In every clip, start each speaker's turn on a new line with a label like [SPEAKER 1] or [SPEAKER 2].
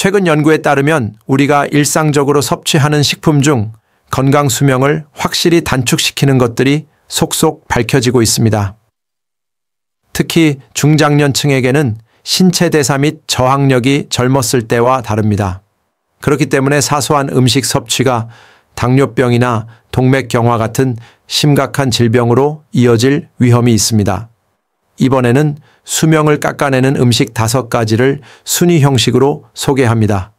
[SPEAKER 1] 최근 연구에 따르면 우리가 일상적으로 섭취하는 식품 중 건강 수명을 확실히 단축시키는 것들이 속속 밝혀지고 있습니다. 특히 중장년층에게는 신체 대사 및 저항력이 젊었을 때와 다릅니다. 그렇기 때문에 사소한 음식 섭취가 당뇨병이나 동맥경화 같은 심각한 질병으로 이어질 위험이 있습니다. 이번에는 수명을 깎아내는 음식 5가지를 순위 형식으로 소개합니다.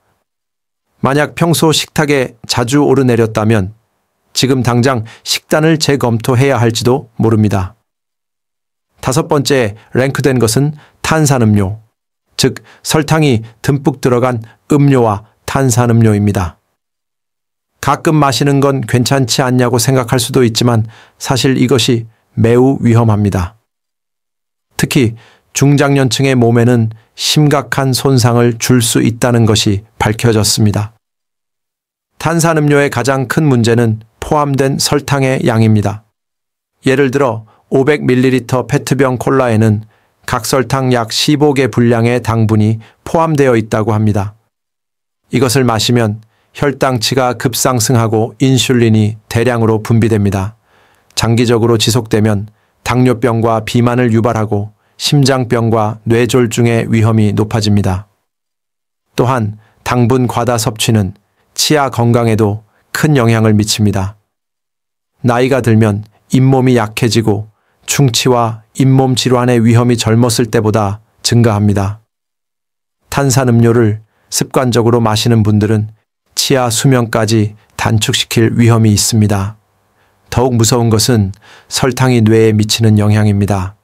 [SPEAKER 1] 만약 평소 식탁에 자주 오르내렸다면 지금 당장 식단을 재검토해야 할지도 모릅니다. 5번째 랭크된 것은 탄산음료, 즉 설탕이 듬뿍 들어간 음료와 탄산음료입니다. 가끔 마시는 건 괜찮지 않냐고 생각할 수도 있지만 사실 이것이 매우 위험합니다. 특히 중장년층의 몸에는 심각한 손상을 줄 수 있다는 것이 밝혀졌습니다. 탄산음료의 가장 큰 문제는 포함된 설탕의 양입니다. 예를 들어 500ml 페트병 콜라에는 각설탕 약 15개 분량의 당분이 포함되어 있다고 합니다. 이것을 마시면 혈당치가 급상승하고 인슐린이 대량으로 분비됩니다. 장기적으로 지속되면 당뇨병과 비만을 유발하고 심장병과 뇌졸중의 위험이 높아집니다. 또한 당분 과다 섭취는 치아 건강에도 큰 영향을 미칩니다. 나이가 들면 잇몸이 약해지고 충치와 잇몸 질환의 위험이 젊었을 때보다 증가합니다. 탄산음료를 습관적으로 마시는 분들은 치아 수명까지 단축시킬 위험이 있습니다. 더욱 무서운 것은 설탕이 뇌에 미치는 영향입니다.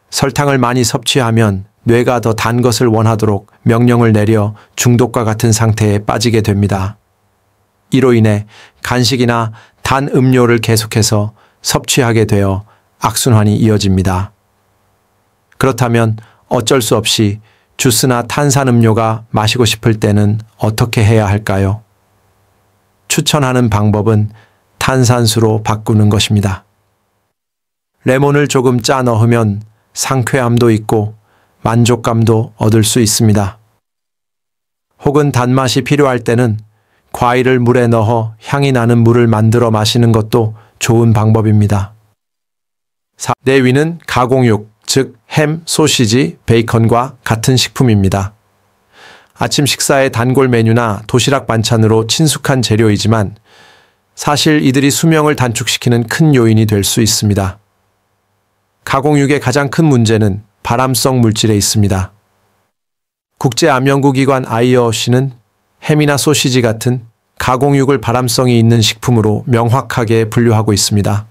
[SPEAKER 1] 설탕을 많이 섭취하면 뇌가 더 단 것을 원하도록 명령을 내려 중독과 같은 상태에 빠지게 됩니다. 이로 인해 간식이나 단 음료를 계속해서 섭취하게 되어 악순환이 이어집니다. 그렇다면 어쩔 수 없이 주스나 탄산음료가 마시고 싶을 때는 어떻게 해야 할까요? 추천하는 방법은 탄산수로 바꾸는 것입니다. 레몬을 조금 짜 넣으면 상쾌함도 있고 만족감도 얻을 수 있습니다. 혹은 단맛이 필요할 때는 과일을 물에 넣어 향이 나는 물을 만들어 마시는 것도 좋은 방법입니다. 내 위는 가공육, 즉 햄, 소시지, 베이컨과 같은 식품입니다. 아침 식사의 단골 메뉴나 도시락 반찬으로 친숙한 재료이지만 사실 이들이 수명을 단축시키는 큰 요인이 될 수 있습니다. 가공육의 가장 큰 문제는 발암성 물질에 있습니다. 국제암연구기관 IOC는 햄이나 소시지 같은 가공육을 발암성이 있는 식품으로 명확하게 분류하고 있습니다.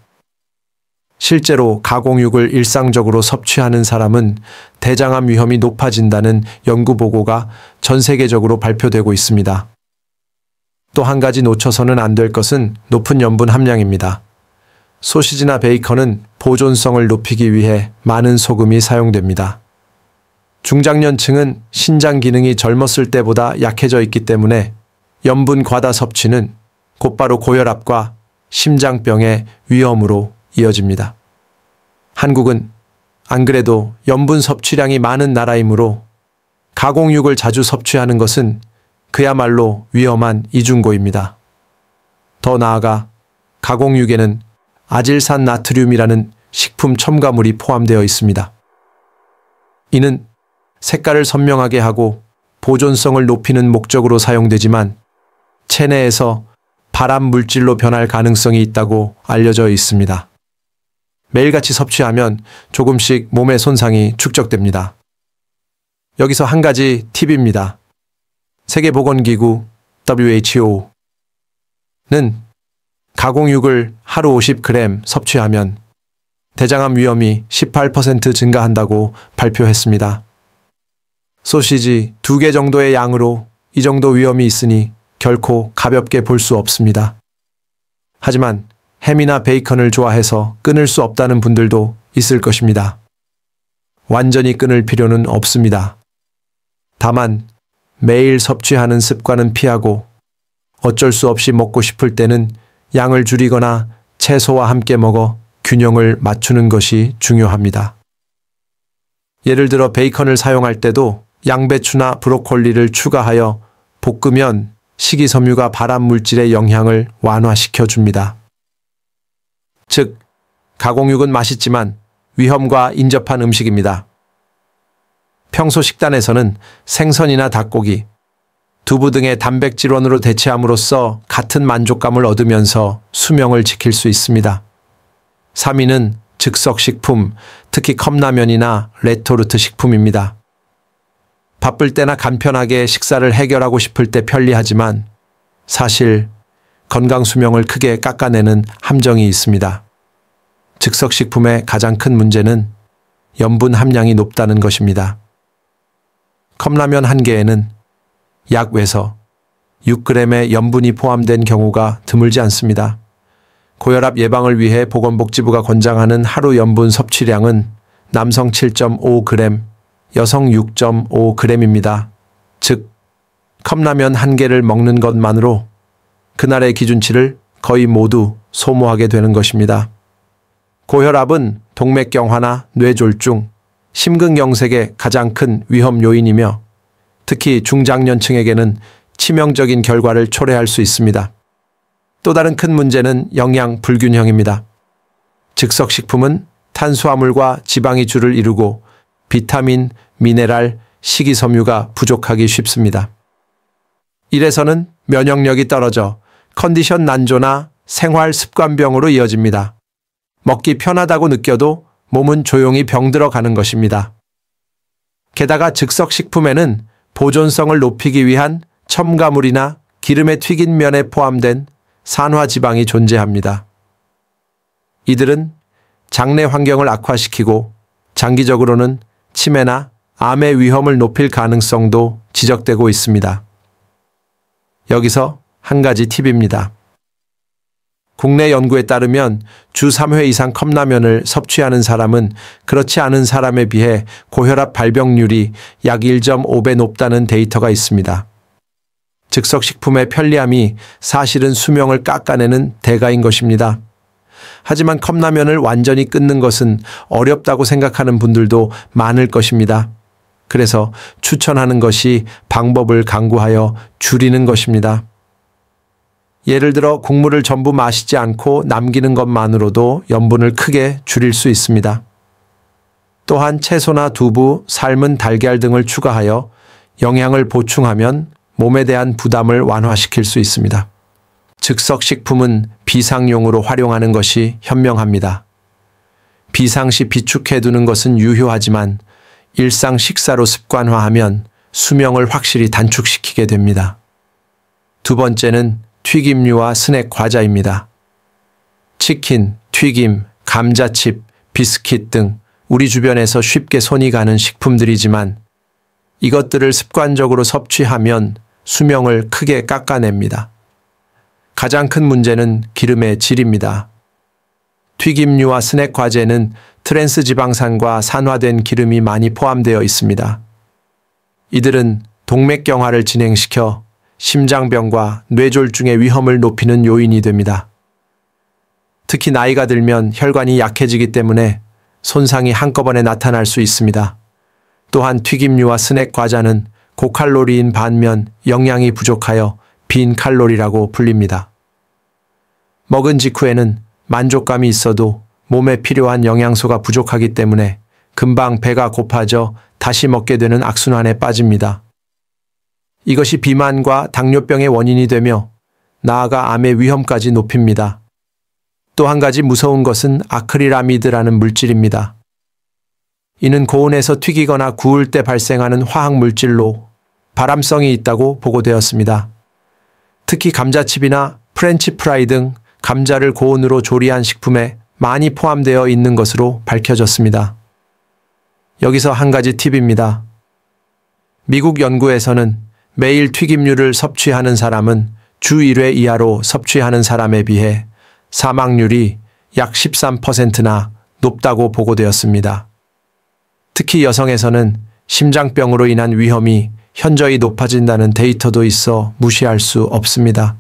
[SPEAKER 1] 실제로 가공육을 일상적으로 섭취하는 사람은 대장암 위험이 높아진다는 연구 보고가 전 세계적으로 발표되고 있습니다. 또 한 가지 놓쳐서는 안 될 것은 높은 염분 함량입니다. 소시지나 베이컨은 보존성을 높이기 위해 많은 소금이 사용됩니다. 중장년층은 신장 기능이 젊었을 때보다 약해져 있기 때문에 염분 과다 섭취는 곧바로 고혈압과 심장병의 위험으로 이어집니다. 한국은 안 그래도 염분 섭취량이 많은 나라이므로 가공육을 자주 섭취하는 것은 그야말로 위험한 이중고입니다. 더 나아가 가공육에는 아질산 나트륨이라는 식품 첨가물이 포함되어 있습니다. 이는 색깔을 선명하게 하고 보존성을 높이는 목적으로 사용되지만 체내에서 발암 물질로 변할 가능성이 있다고 알려져 있습니다. 매일같이 섭취하면 조금씩 몸의 손상이 축적됩니다. 여기서 한 가지 팁입니다. 세계보건기구 WHO는 가공육을 하루 50g 섭취하면 대장암 위험이 18% 증가한다고 발표했습니다. 소시지 2개 정도의 양으로 이 정도 위험이 있으니 결코 가볍게 볼 수 없습니다. 하지만 햄이나 베이컨을 좋아해서 끊을 수 없다는 분들도 있을 것입니다. 완전히 끊을 필요는 없습니다. 다만 매일 섭취하는 습관은 피하고 어쩔 수 없이 먹고 싶을 때는 양을 줄이거나 채소와 함께 먹어 균형을 맞추는 것이 중요합니다. 예를 들어 베이컨을 사용할 때도 양배추나 브로콜리를 추가하여 볶으면 식이섬유가 발암 물질의 영향을 완화시켜 줍니다. 즉, 가공육은 맛있지만 위험과 인접한 음식입니다. 평소 식단에서는 생선이나 닭고기, 두부 등의 단백질원으로 대체함으로써 같은 만족감을 얻으면서 수명을 지킬 수 있습니다. 3위는 즉석식품, 특히 컵라면이나 레토르트 식품입니다. 바쁠 때나 간편하게 식사를 해결하고 싶을 때 편리하지만 사실 건강 수명을 크게 깎아내는 함정이 있습니다. 즉석식품의 가장 큰 문제는 염분 함량이 높다는 것입니다. 컵라면 한 개에는 약 외서 6g의 염분이 포함된 경우가 드물지 않습니다. 고혈압 예방을 위해 보건복지부가 권장하는 하루 염분 섭취량은 남성 7.5g, 여성 6.5g입니다. 즉, 컵라면 한 개를 먹는 것만으로 그날의 기준치를 거의 모두 소모하게 되는 것입니다. 고혈압은 동맥경화나 뇌졸중, 심근경색의 가장 큰 위험 요인이며 특히 중장년층에게는 치명적인 결과를 초래할 수 있습니다. 또 다른 큰 문제는 영양 불균형입니다. 즉석식품은 탄수화물과 지방이 주를 이루고 비타민, 미네랄, 식이섬유가 부족하기 쉽습니다. 이래서는 면역력이 떨어져 컨디션 난조나 생활 습관병으로 이어집니다. 먹기 편하다고 느껴도 몸은 조용히 병들어 가는 것입니다. 게다가 즉석식품에는 보존성을 높이기 위한 첨가물이나 기름에 튀긴 면에 포함된 산화지방이 존재합니다. 이들은 장내 환경을 악화시키고 장기적으로는 치매나 암의 위험을 높일 가능성도 지적되고 있습니다. 여기서 한 가지 팁입니다. 국내 연구에 따르면 주 3회 이상 컵라면을 섭취하는 사람은 그렇지 않은 사람에 비해 고혈압 발병률이 약 1.5배 높다는 데이터가 있습니다. 즉석식품의 편리함이 사실은 수명을 깎아내는 대가인 것입니다. 하지만 컵라면을 완전히 끊는 것은 어렵다고 생각하는 분들도 많을 것입니다. 그래서 추천하는 것이 방법을 강구하여 줄이는 것입니다. 예를 들어 국물을 전부 마시지 않고 남기는 것만으로도 염분을 크게 줄일 수 있습니다. 또한 채소나 두부, 삶은 달걀 등을 추가하여 영양을 보충하면 몸에 대한 부담을 완화시킬 수 있습니다. 즉석식품은 비상용으로 활용하는 것이 현명합니다. 비상시 비축해두는 것은 유효하지만 일상 식사로 습관화하면 수명을 확실히 단축시키게 됩니다. 두 번째는 튀김류와 스낵 과자입니다. 치킨, 튀김, 감자칩, 비스킷 등 우리 주변에서 쉽게 손이 가는 식품들이지만 이것들을 습관적으로 섭취하면 수명을 크게 깎아냅니다. 가장 큰 문제는 기름의 질입니다. 튀김류와 스낵 과제는 트랜스 지방산과 산화된 기름이 많이 포함되어 있습니다. 이들은 동맥경화를 진행시켜 심장병과 뇌졸중의 위험을 높이는 요인이 됩니다. 특히 나이가 들면 혈관이 약해지기 때문에 손상이 한꺼번에 나타날 수 있습니다. 또한 튀김류와 스낵 과자는 고칼로리인 반면 영양이 부족하여 빈 칼로리라고 불립니다. 먹은 직후에는 만족감이 있어도 몸에 필요한 영양소가 부족하기 때문에 금방 배가 고파져 다시 먹게 되는 악순환에 빠집니다. 이것이 비만과 당뇨병의 원인이 되며 나아가 암의 위험까지 높입니다. 또 한 가지 무서운 것은 아크릴아미드라는 물질입니다. 이는 고온에서 튀기거나 구울 때 발생하는 화학 물질로 발암성이 있다고 보고되었습니다. 특히 감자칩이나 프렌치 프라이 등 감자를 고온으로 조리한 식품에 많이 포함되어 있는 것으로 밝혀졌습니다. 여기서 한 가지 팁입니다. 미국 연구에서는 매일 튀김류를 섭취하는 사람은 주 1회 이하로 섭취하는 사람에 비해 사망률이 약 13%나 높다고 보고되었습니다. 특히 여성에서는 심장병으로 인한 위험이 현저히 높아진다는 데이터도 있어 무시할 수 없습니다.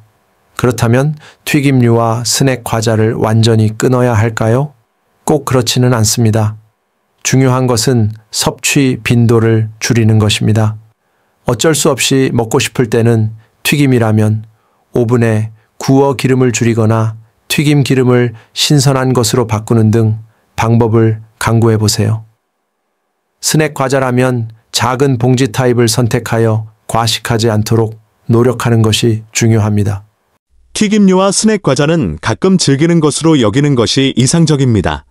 [SPEAKER 1] 그렇다면 튀김류와 스낵 과자를 완전히 끊어야 할까요? 꼭 그렇지는 않습니다. 중요한 것은 섭취 빈도를 줄이는 것입니다. 어쩔 수 없이 먹고 싶을 때는 튀김이라면 오븐에 구워 기름을 줄이거나 튀김 기름을 신선한 것으로 바꾸는 등 방법을 강구해 보세요. 스낵 과자라면 작은 봉지 타입을 선택하여 과식하지 않도록 노력하는 것이 중요합니다.
[SPEAKER 2] 튀김류와 스낵 과자는 가끔 즐기는 것으로 여기는 것이 이상적입니다.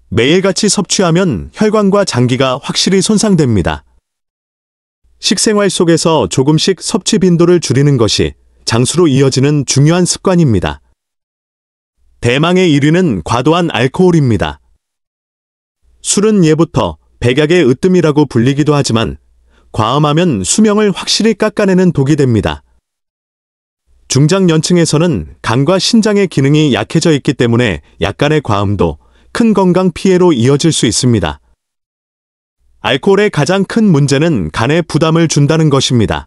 [SPEAKER 2] 매일같이 섭취하면 혈관과 장기가 확실히 손상됩니다. 식생활 속에서 조금씩 섭취 빈도를 줄이는 것이 장수로 이어지는 중요한 습관입니다. 대망의 1위는 과도한 알코올입니다. 술은 예부터 백약의 으뜸이라고 불리기도 하지만 과음하면 수명을 확실히 깎아내는 독이 됩니다. 중장년층에서는 간과 신장의 기능이 약해져 있기 때문에 약간의 과음도 큰 건강 피해로 이어질 수 있습니다. 알코올의 가장 큰 문제는 간에 부담을 준다는 것입니다.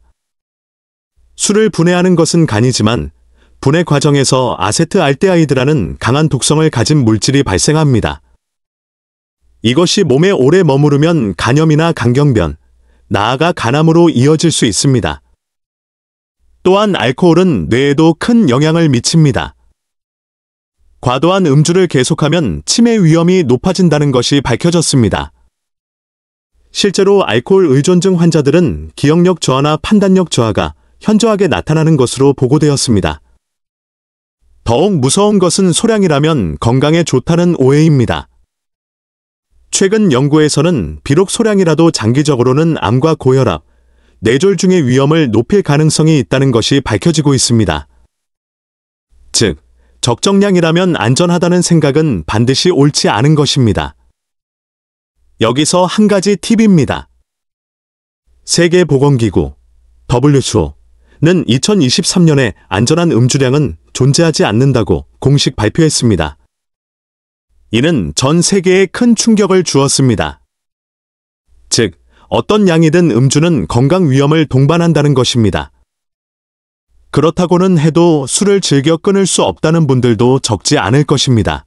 [SPEAKER 2] 술을 분해하는 것은 간이지만 분해 과정에서 아세트알데하이드라는 강한 독성을 가진 물질이 발생합니다. 이것이 몸에 오래 머무르면 간염이나 간경변, 나아가 간암으로 이어질 수 있습니다. 또한 알코올은 뇌에도 큰 영향을 미칩니다. 과도한 음주를 계속하면 치매 위험이 높아진다는 것이 밝혀졌습니다. 실제로 알코올 의존증 환자들은 기억력 저하나 판단력 저하가 현저하게 나타나는 것으로 보고되었습니다. 더욱 무서운 것은 소량이라면 건강에 좋다는 오해입니다. 최근 연구에서는 비록 소량이라도 장기적으로는 암과 고혈압, 뇌졸중의 위험을 높일 가능성이 있다는 것이 밝혀지고 있습니다. 즉, 적정량이라면 안전하다는 생각은 반드시 옳지 않은 것입니다. 여기서 한 가지 팁입니다. 세계보건기구 WHO는 2023년에 안전한 음주량은 존재하지 않는다고 공식 발표했습니다. 이는 전 세계에 큰 충격을 주었습니다. 즉, 어떤 양이든 음주는 건강 위험을 동반한다는 것입니다. 그렇다고는 해도 술을 즐겨 끊을 수 없다는 분들도 적지 않을 것입니다.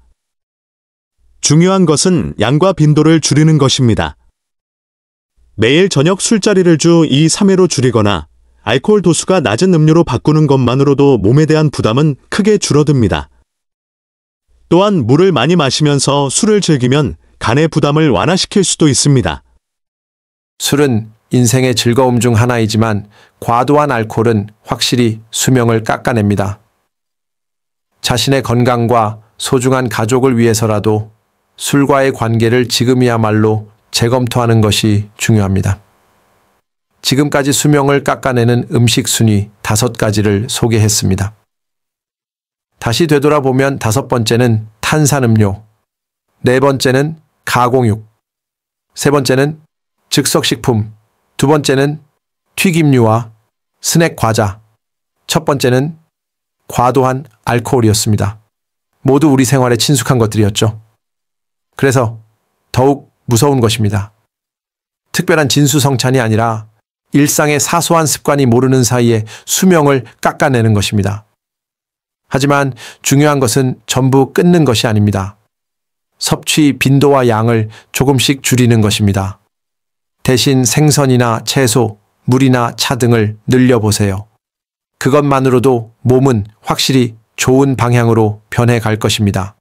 [SPEAKER 2] 중요한 것은 양과 빈도를 줄이는 것입니다. 매일 저녁 술자리를 주 2, 3회로 줄이거나 알코올 도수가 낮은 음료로 바꾸는 것만으로도 몸에 대한 부담은 크게 줄어듭니다. 또한 물을 많이 마시면서 술을 즐기면 간의 부담을 완화시킬 수도 있습니다.
[SPEAKER 1] 술은 인생의 즐거움 중 하나이지만 과도한 알코올은 확실히 수명을 깎아냅니다. 자신의 건강과 소중한 가족을 위해서라도 술과의 관계를 지금이야말로 재검토하는 것이 중요합니다. 지금까지 수명을 깎아내는 음식 순위 5가지를 소개했습니다. 다시 되돌아보면 5번째는 탄산음료, 4번째는 가공육, 3번째는 즉석식품, 2번째는 튀김류와 스낵 과자, 첫 번째는 과도한 알코올이었습니다. 모두 우리 생활에 친숙한 것들이었죠. 그래서 더욱 무서운 것입니다. 특별한 진수성찬이 아니라 일상의 사소한 습관이 모르는 사이에 수명을 깎아내는 것입니다. 하지만 중요한 것은 전부 끊는 것이 아닙니다. 섭취 빈도와 양을 조금씩 줄이는 것입니다. 대신 생선이나 채소, 물이나 차 등을 늘려보세요. 그것만으로도 몸은 확실히 좋은 방향으로 변해갈 것입니다.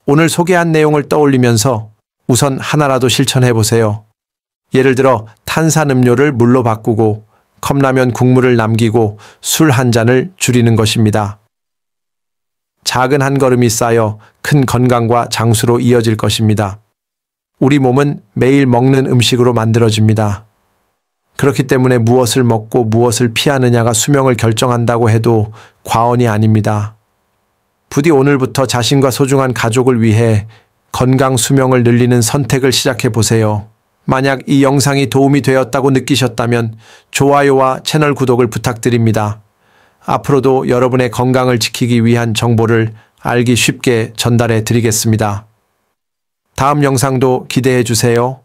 [SPEAKER 1] 오늘 소개한 내용을 떠올리면서 우선 하나라도 실천해보세요. 예를 들어 탄산음료를 물로 바꾸고 컵라면 국물을 남기고 술 한 잔을 줄이는 것입니다. 작은 한 걸음이 쌓여 큰 건강과 장수로 이어질 것입니다. 우리 몸은 매일 먹는 음식으로 만들어집니다. 그렇기 때문에 무엇을 먹고 무엇을 피하느냐가 수명을 결정한다고 해도 과언이 아닙니다. 부디 오늘부터 자신과 소중한 가족을 위해 건강 수명을 늘리는 선택을 시작해 보세요. 만약 이 영상이 도움이 되었다고 느끼셨다면 좋아요와 채널 구독을 부탁드립니다. 앞으로도 여러분의 건강을 지키기 위한 정보를 알기 쉽게 전달해 드리겠습니다. 다음 영상도 기대해 주세요.